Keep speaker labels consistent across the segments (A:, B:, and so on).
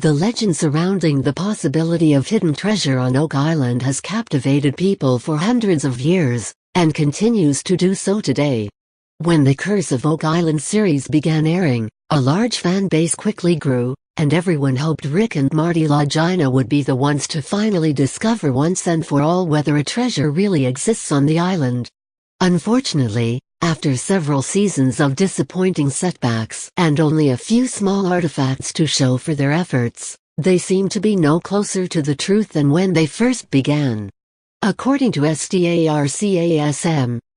A: The legend surrounding the possibility of hidden treasure on Oak Island has captivated people for hundreds of years, and continues to do so today. When the Curse of Oak Island series began airing, a large fan base quickly grew, and everyone hoped Rick and Marty Longino would be the ones to finally discover once and for all whether a treasure really exists on the island. Unfortunately, after several seasons of disappointing setbacks and only a few small artifacts to show for their efforts, they seem to be no closer to the truth than when they first began. According to STARCASM,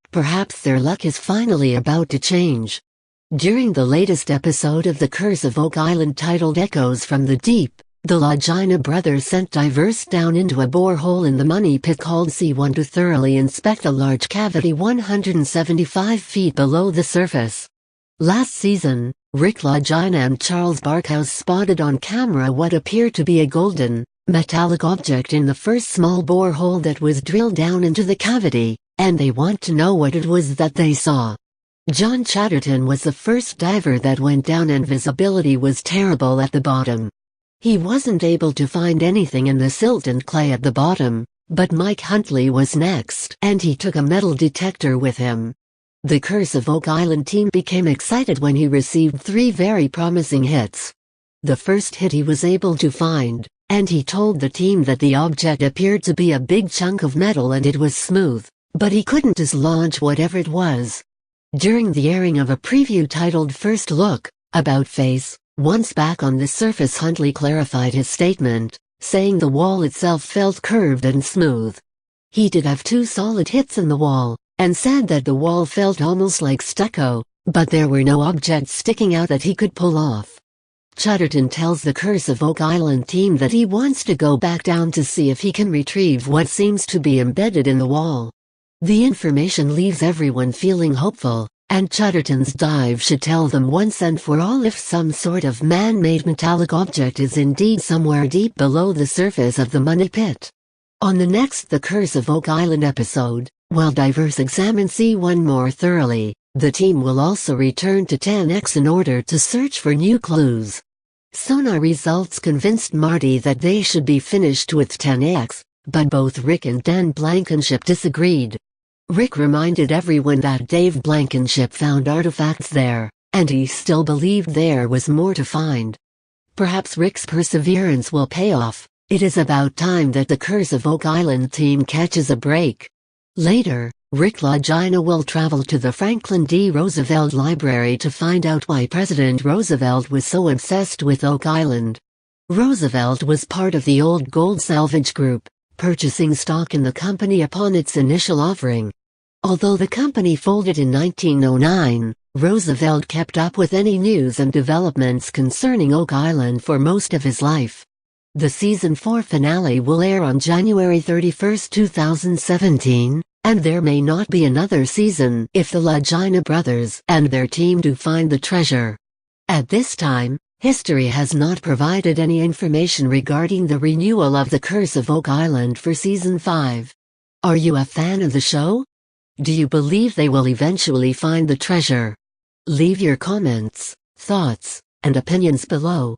A: perhaps their luck is finally about to change. During the latest episode of The Curse of Oak Island titled Echoes from the Deep, the Longino brothers sent divers down into a borehole in the money pit called C1 to thoroughly inspect a large cavity 175 feet below the surface. Last season, Rick Longino and Charles Barkhouse spotted on camera what appeared to be a golden, metallic object in the first small borehole that was drilled down into the cavity, and they want to know what it was that they saw. John Chatterton was the first diver that went down and visibility was terrible at the bottom. He wasn't able to find anything in the silt and clay at the bottom, but Mike Huntley was next and he took a metal detector with him. The Curse of Oak Island team became excited when he received 3 very promising hits. The first hit he was able to find, and he told the team that the object appeared to be a big chunk of metal and it was smooth, but he couldn't dislodge whatever it was. During the airing of a preview titled First Look, About Face, once back on the surface, Huntley clarified his statement, saying the wall itself felt curved and smooth. He did have 2 solid hits in the wall, and said that the wall felt almost like stucco, but there were no objects sticking out that he could pull off. Chatterton tells the Curse of Oak Island team that he wants to go back down to see if he can retrieve what seems to be embedded in the wall. The information leaves everyone feeling hopeful, and Chatterton's dive should tell them once and for all if some sort of man-made metallic object is indeed somewhere deep below the surface of the money pit. On the next The Curse of Oak Island episode, while divers examine C1 more thoroughly, the team will also return to 10X in order to search for new clues. Sonar results convinced Marty that they should be finished with 10X, but both Rick and Dan Blankenship disagreed. Rick reminded everyone that Dave Blankenship found artifacts there, and he still believed there was more to find. Perhaps Rick's perseverance will pay off. It is about time that the Curse of Oak Island team catches a break. Later, Rick Longino will travel to the Franklin D. Roosevelt Library to find out why President Roosevelt was so obsessed with Oak Island. Roosevelt was part of the Old Gold Salvage Group, purchasing stock in the company upon its initial offering. Although the company folded in 1909, Roosevelt kept up with any news and developments concerning Oak Island for most of his life. The Season 4 finale will air on January 31, 2017, and there may not be another season if the Longino brothers and their team do find the treasure. At this time, history has not provided any information regarding the renewal of The Curse of Oak Island for Season 5. Are you a fan of the show? Do you believe they will eventually find the treasure? Leave your comments, thoughts, and opinions below.